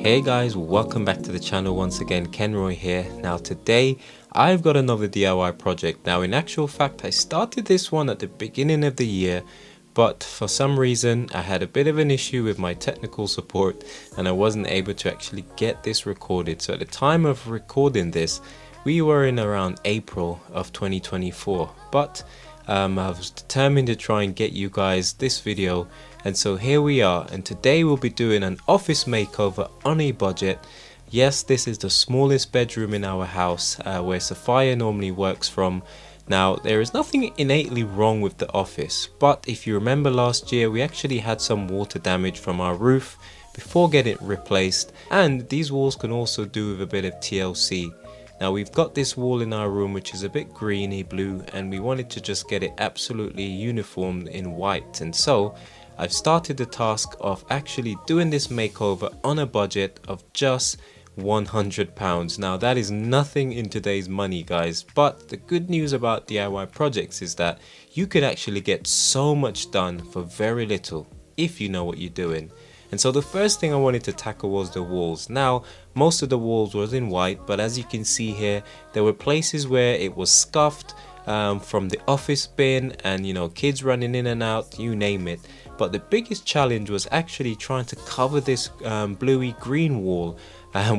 Hey guys, welcome back to the channel once again. Kenroy here. Now today I've got another DIY project. Now in actual fact I started this one at the beginning of the year, but for some reason I had a bit of an issue with my technical support and I wasn't able to actually get this recorded. So at the time of recording this we were in around April of 2024, but I was determined to try and get you guys this video, and so here we are, and today we'll be doing an office makeover on a budget. Yes, this is the smallest bedroom in our house where Sophia normally works from. Now there is nothing innately wrong with the office, but if you remember last year we actually had some water damage from our roof before getting it replaced, and these walls can also do with a bit of TLC. Now we've got this wall in our room which is a bit greeny blue, and we wanted to just get it absolutely uniform in white, and so I've started the task of actually doing this makeover on a budget of just £100. Now that is nothing in today's money guys, but the good news about DIY projects is that you could actually get so much done for very little if you know what you're doing. And so the first thing I wanted to tackle was the walls. Now most of the walls was in white, but as you can see here there were places where it was scuffed from the office bin and kids running in and out, you name it. But the biggest challenge was actually trying to cover this bluey green wall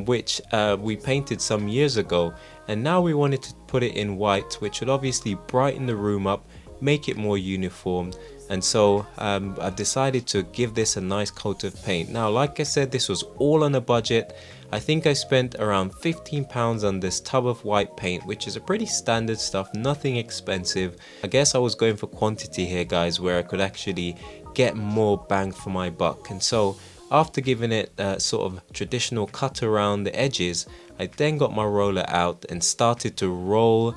which we painted some years ago, and now we wanted to put it in white, which would obviously brighten the room up, make it more uniform. And so I've decided to give this a nice coat of paint. Now like I said, this was all on a budget. I think I spent around £15 on this tub of white paint, which is a pretty standard stuff, nothing expensive. I guess I was going for quantity here guys, where I could actually get more bang for my buck. And so after giving it a sort of traditional cut around the edges, I then got my roller out and started to roll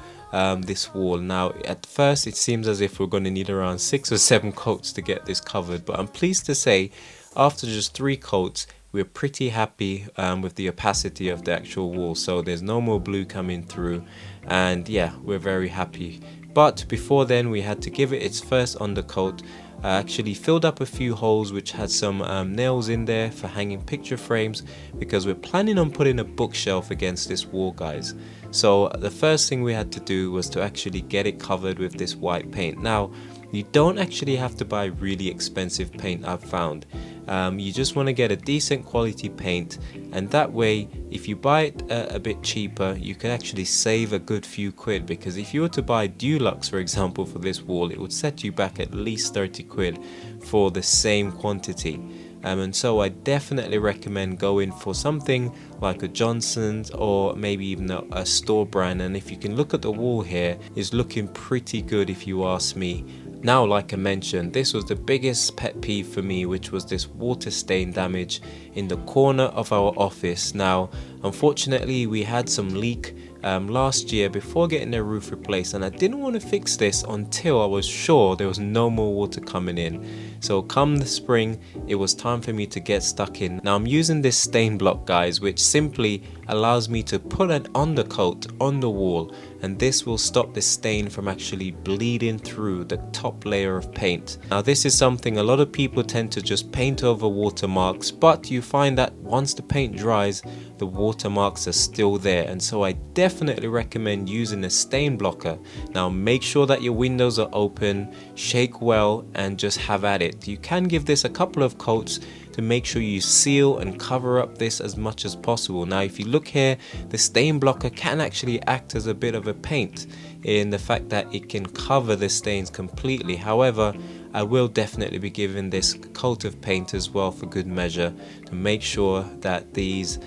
this wall. Now at first it seems as if we're going to need around 6 or 7 coats to get this covered, but I'm pleased to say after just 3 coats we're pretty happy with the opacity of the actual wall, so there's no more blue coming through, and yeah, we're very happy. But before then we had to give it its first undercoat. I actually filled up a few holes which had some nails in there for hanging picture frames, because we're planning on putting a bookshelf against this wall guys. So the first thing we had to do was to actually get it covered with this white paint. Now you don't actually have to buy really expensive paint, I've found. You just want to get a decent quality paint, and that way if you buy it a bit cheaper you can actually save a good few quid, because if you were to buy Dulux for example for this wall, it would set you back at least 30 quid for the same quantity. And so I definitely recommend going for something like a Johnson's or maybe even a store brand. And if you can look at the wall here, it's looking pretty good if you ask me. Now like I mentioned, this was the biggest pet peeve for me, which was this water stain damage in the corner of our office. Now unfortunately we had some leak last year before getting the roof replaced, and I didn't want to fix this until I was sure there was no more water coming in. So come the spring it was time for me to get stuck in. Now I'm using this stain block guys, which simply allows me to put an undercoat on the wall, and this will stop the stain from actually bleeding through the top layer of paint. Now this is something a lot of people tend to just paint over watermarks, but you find that once the paint dries the watermarks are still there, and so I definitely recommend using a stain blocker. Now make sure that your windows are open, shake well, and just have at it. You can give this a couple of coats to make sure you seal and cover up this as much as possible. Now if you look here, the stain blocker can actually act as a bit of a paint in the fact that it can cover the stains completely. However, I will definitely be giving this coat of paint as well for good measure to make sure that these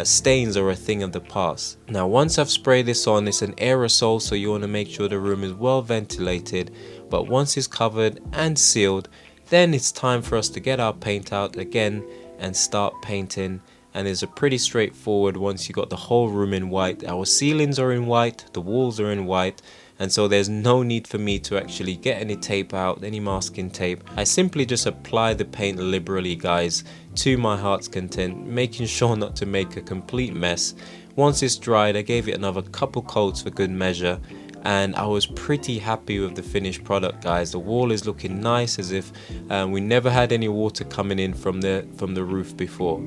stains are a thing of the past. Now once I've sprayed this on, it's an aerosol, so you want to make sure the room is well ventilated, but once it's covered and sealed, then it's time for us to get our paint out again and start painting. And it's a pretty straightforward once you got the whole room in white. Our ceilings are in white, the walls are in white, and so there's no need for me to actually get any tape out, any masking tape. I simply just apply the paint liberally guys, to my heart's content, making sure not to make a complete mess. Once it's dried I gave it another couple coats for good measure, and I was pretty happy with the finished product guys. The wall is looking nice, as if we never had any water coming in from the roof before.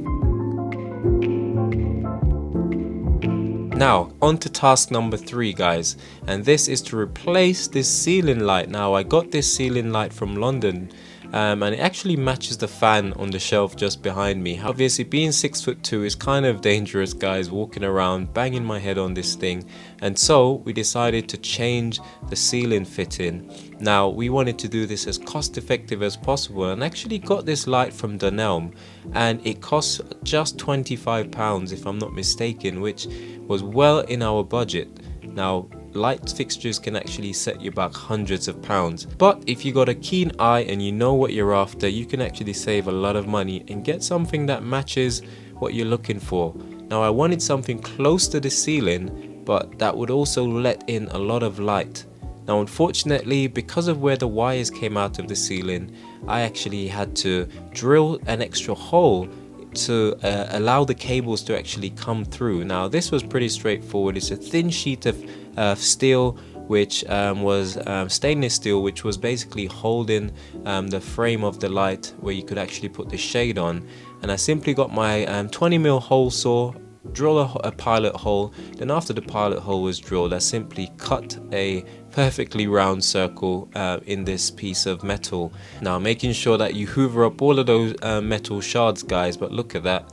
Now on to task number 3 guys, and this is to replace this ceiling light. Now I got this ceiling light from London, and it actually matches the fan on the shelf just behind me. Obviously being 6'2" is kind of dangerous guys, walking around banging my head on this thing, and so we decided to change the ceiling fitting. Now we wanted to do this as cost effective as possible, and actually got this light from Dunelm, and it costs just £25 if I'm not mistaken, which was well in our budget. Now light fixtures can actually set you back hundreds of pounds, but if you got a keen eye and you know what you're after, you can actually save a lot of money and get something that matches what you're looking for. Now I wanted something close to the ceiling, but that would also let in a lot of light. Now unfortunately, because of where the wires came out of the ceiling, I actually had to drill an extra hole to allow the cables to actually come through. Now this was pretty straightforward. It's a thin sheet of steel, which was stainless steel, which was basically holding the frame of the light where you could actually put the shade on. And I simply got my 20mm hole saw, drill a pilot hole. Then after the pilot hole was drilled, I simply cut a perfectly round circle in this piece of metal. Now making sure that you hoover up all of those metal shards guys, but look at that,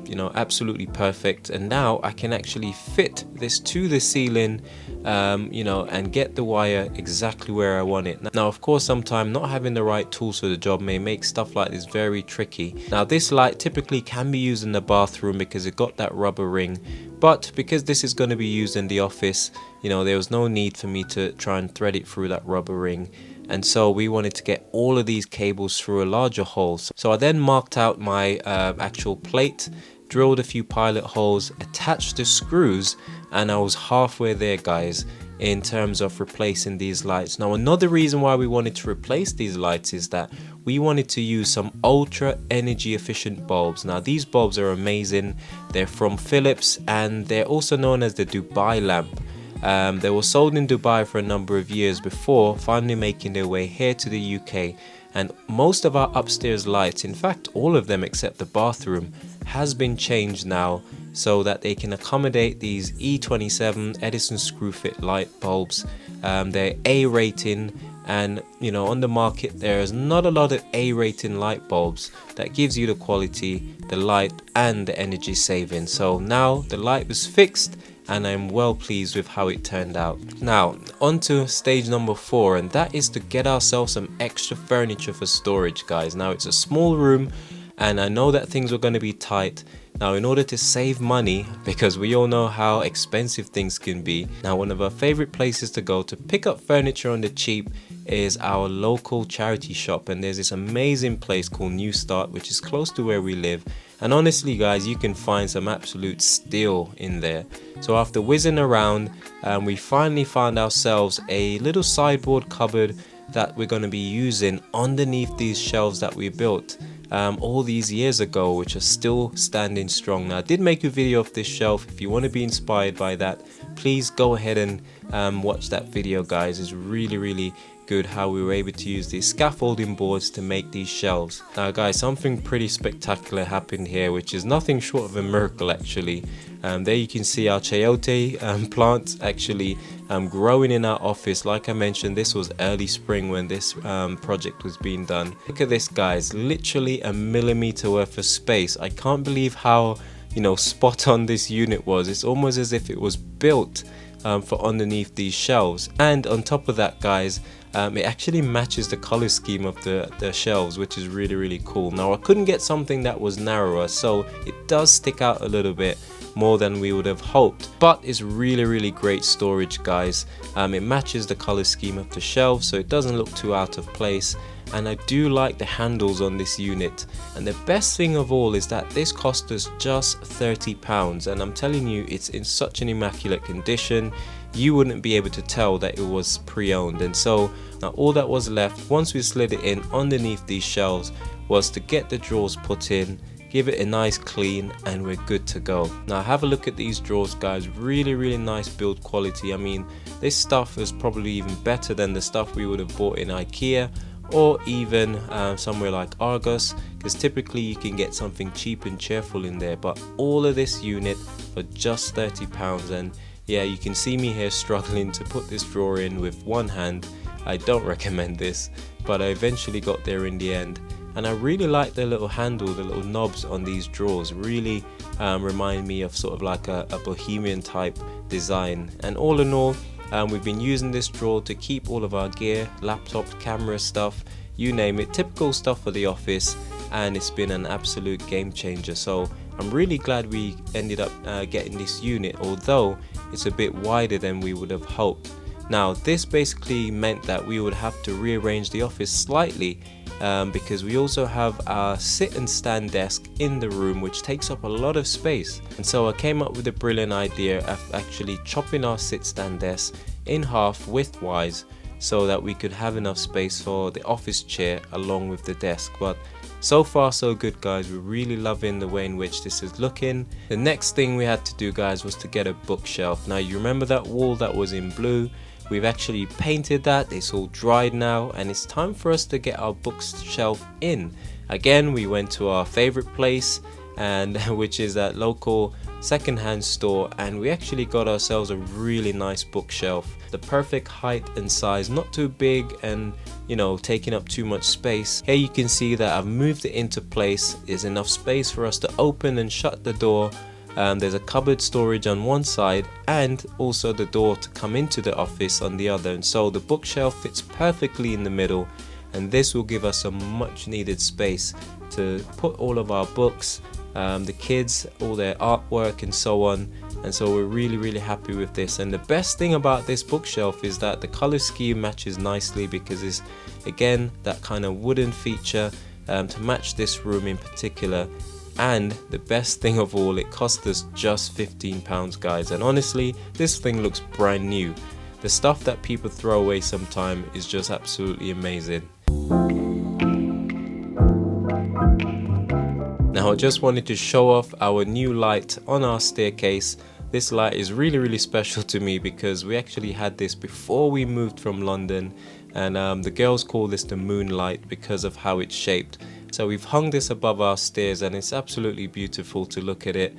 you know, absolutely perfect. And now I can actually fit this to the ceiling, you know, and get the wire exactly where I want it. Now of course sometimes not having the right tools for the job may make stuff like this very tricky. Now this light typically can be used in the bathroom because it got that rubber ring, but because this is going to be used in the office, you know, there was no need for me to try and thread it through that rubber ring. And so we wanted to get all of these cables through a larger hole. So I then marked out my actual plate, drilled a few pilot holes, attached the screws, and I was halfway there guys in terms of replacing these lights. Now another reason why we wanted to replace these lights is that we wanted to use some ultra energy efficient bulbs. Now these bulbs are amazing. They're from Philips, and they're also known as the Dubai lamp. They were sold in Dubai for a number of years before finally making their way here to the UK. And most of our upstairs lights, in fact all of them except the bathroom, has been changed now so that they can accommodate these E27 Edison screw fit light bulbs. They're A rating, and you know, on the market there's not a lot of A rating light bulbs that gives you the quality, the light and the energy saving. So now the light was fixed and I'm well pleased with how it turned out. Now on to stage number 4, and that is to get ourselves some extra furniture for storage guys. Now it's a small room and I know that things were going to be tight. Now in order to save money, because we all know how expensive things can be, now one of our favorite places to go to pick up furniture on the cheap is our local charity shop, and there's this amazing place called New Start which is close to where we live. And honestly guys, you can find some absolute steal in there. So after whizzing around, we finally found ourselves a little sideboard cupboard that we're going to be using underneath these shelves that we built all these years ago, which are still standing strong. Now I did make a video of this shelf. If you want to be inspired by that, please go ahead and watch that video guys. It's really good how we were able to use these scaffolding boards to make these shelves. Now guys, something pretty spectacular happened here, which is nothing short of a miracle actually. There you can see our chayote plants actually growing in our office. Like I mentioned, this was early spring when this project was being done. Look at this guys, literally a millimeter worth of space. I can't believe how, you know, spot on this unit was. It's almost as if it was built for underneath these shelves. And on top of that guys, it actually matches the color scheme of the shelves, which is really cool. Now I couldn't get something that was narrower, so it does stick out a little bit more than we would have hoped, but it's really great storage guys. It matches the color scheme of the shelves, so it doesn't look too out of place. And I do like the handles on this unit, and the best thing of all is that this cost us just £30, and I'm telling you, it's in such an immaculate condition you wouldn't be able to tell that it was pre-owned. And so now all that was left once we slid it in underneath these shelves was to get the drawers put in, give it a nice clean, and we're good to go. Now have a look at these drawers guys, really nice build quality. I mean, this stuff is probably even better than the stuff we would have bought in IKEA or even somewhere like Argos, because typically you can get something cheap and cheerful in there. But all of this unit for just £30, and yeah, you can see me here struggling to put this drawer in with one hand. I don't recommend this, but I eventually got there in the end. And I really like the little handle, the little knobs on these drawers, really remind me of sort of like a bohemian type design. And all in all, we've been using this drawer to keep all of our gear, laptops, camera stuff, you name it, typical stuff for the office, and it's been an absolute game changer. So I'm really glad we ended up getting this unit, although it's a bit wider than we would have hoped. Now this basically meant that we would have to rearrange the office slightly because we also have our sit and stand desk in the room, which takes up a lot of space. And so I came up with a brilliant idea of actually chopping our sit stand desk in half widthwise so that we could have enough space for the office chair along with the desk. But so far so good, guys. We're really loving the way in which this is looking. The next thing we had to do, guys, was to get a bookshelf. Now you remember that wall that was in blue? We've actually painted that, it's all dried now, and it's time for us to get our bookshelf in. Again, we went to our favorite place, and which is that local secondhand store, and we actually got ourselves a really nice bookshelf. The perfect height and size, not too big and taking up too much space. Here you can see that I've moved it into place. There's enough space for us to open and shut the door. There's a cupboard storage on one side and also the door to come into the office on the other, and so the bookshelf fits perfectly in the middle, and this will give us a much needed space to put all of our books, the kids, all their artwork and so on. And so we're really happy with this. And the best thing about this bookshelf is that the color scheme matches nicely, because it's again that kind of wooden feature to match this room in particular. And the best thing of all, it cost us just £15, guys, and honestly this thing looks brand new. The stuff that people throw away sometime is just absolutely amazing. Now I just wanted to show off our new light on our staircase. This light is really special to me because we actually had this before we moved from London, and the girls call this the moonlight because of how it's shaped. So we've hung this above our stairs and it's absolutely beautiful to look at it.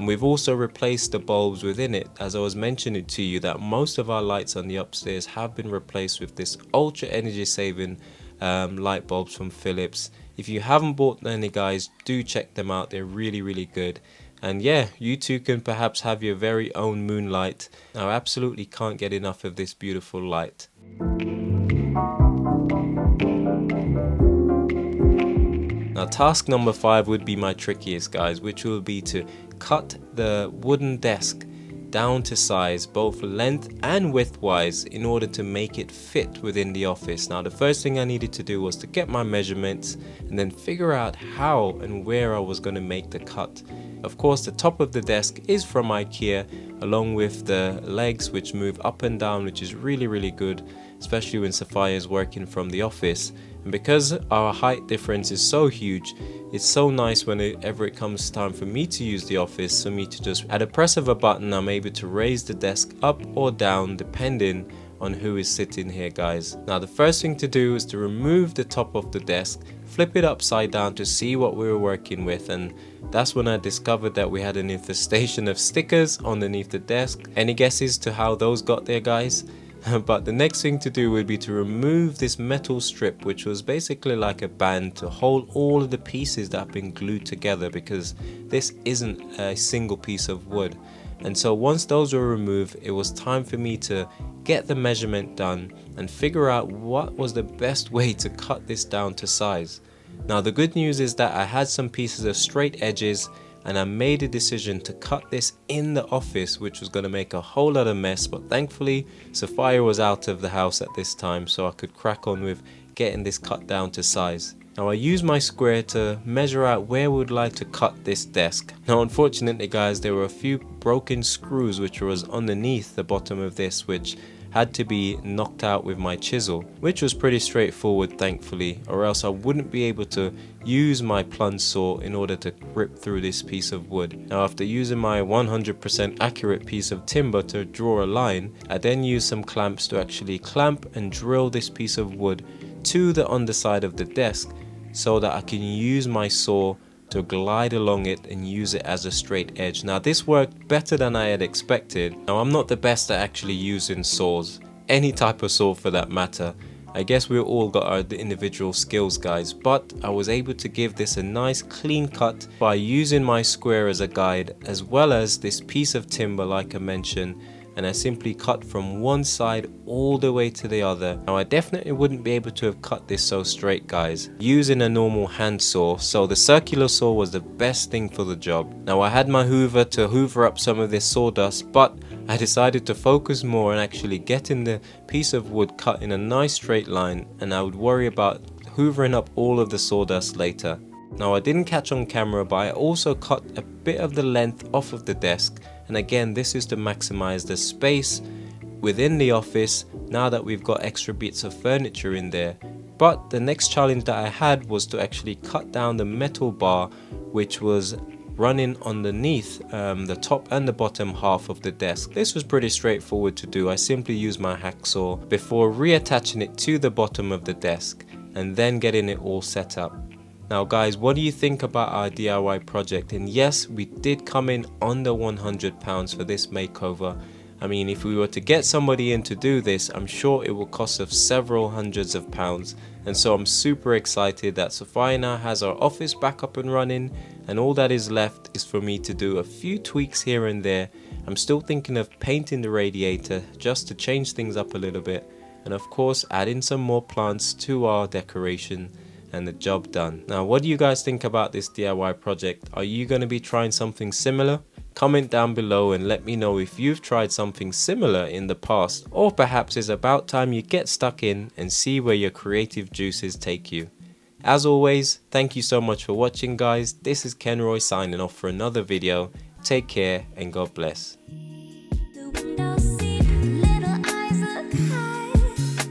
We've also replaced the bulbs within it. As I was mentioning to you, that most of our lights on the upstairs have been replaced with this ultra energy saving light bulbs from Philips. If you haven't bought any, guys, do check them out. They're really good. And yeah, you too can perhaps have your very own moonlight. I absolutely can't get enough of this beautiful light. Now task number 5 would be my trickiest, guys, which will be to cut the wooden desk down to size, both length and width wise, in order to make it fit within the office. Now the first thing I needed to do was to get my measurements and then figure out how and where I was going to make the cut. Of course, the top of the desk is from IKEA, along with the legs which move up and down, which is really good, especially when Sophia is working from the office. And because our height difference is so huge, it's so nice whenever it comes time for me to use the office, for me to just at a press of a button I'm able to raise the desk up or down depending on who is sitting here, guys. Now the first thing to do is to remove the top of the desk, flip it upside down to see what we were working with, and that's when I discovered that we had an infestation of stickers underneath the desk. Any guesses to how those got there, guys? But the next thing to do would be to remove this metal strip, which was basically like a band to hold all of the pieces that have been glued together, because this isn't a single piece of wood. And so once those were removed, it was time for me to get the measurement done and figure out what was the best way to cut this down to size. Now the good news is that I had some pieces of straight edges, and I made a decision to cut this in the office, which was going to make a whole lot of mess, but thankfully Sophia was out of the house at this time, so I could crack on with getting this cut down to size. Now I used my square to measure out where we would like to cut this desk. Now unfortunately, guys, there were a few broken screws which was underneath the bottom of this, which had to be knocked out with my chisel, which was pretty straightforward thankfully, or else I wouldn't be able to use my plunge saw in order to rip through this piece of wood. Now after using my 100% accurate piece of timber to draw a line, I then used some clamps to actually clamp and drill this piece of wood to the underside of the desk so that I can use my saw to glide along it and use it as a straight edge. Now this worked better than I had expected. Now I'm not the best at actually using saws, any type of saw for that matter. I guess we all got our individual skills, guys, but I was able to give this a nice clean cut by using my square as a guide, as well as this piece of timber like I mentioned, and I simply cut from one side all the way to the other. Now I definitely wouldn't be able to have cut this so straight, guys, using a normal hand saw, so the circular saw was the best thing for the job. Now I had my hoover to hoover up some of this sawdust, but I decided to focus more on actually getting the piece of wood cut in a nice straight line, and I would worry about hoovering up all of the sawdust later. Now I didn't catch on camera, but I also cut a bit of the length off of the desk, and again this is to maximize the space within the office now that we've got extra bits of furniture in there. But the next challenge that I had was to actually cut down the metal bar which was running underneath the top and the bottom half of the desk. This was pretty straightforward to do. I simply used my hacksaw before reattaching it to the bottom of the desk and then getting it all set up. Now guys, what do you think about our DIY project? And yes, we did come in under £100 for this makeover. I mean, if we were to get somebody in to do this, I'm sure it will cost us several hundreds of pounds. And so I'm super excited that Sophia now has our office back up and running, and all that is left is for me to do a few tweaks here and there. I'm still thinking of painting the radiator just to change things up a little bit, and of course adding some more plants to our decoration, and the job done. Now what do you guys think about this DIY project? Are you going to be trying something similar? Comment down below and let me know if you've tried something similar in the past, or perhaps it's about time you get stuck in and see where your creative juices take you. As always, thank you so much for watching, guys. This is Kenroy signing off for another video. Take care and God bless.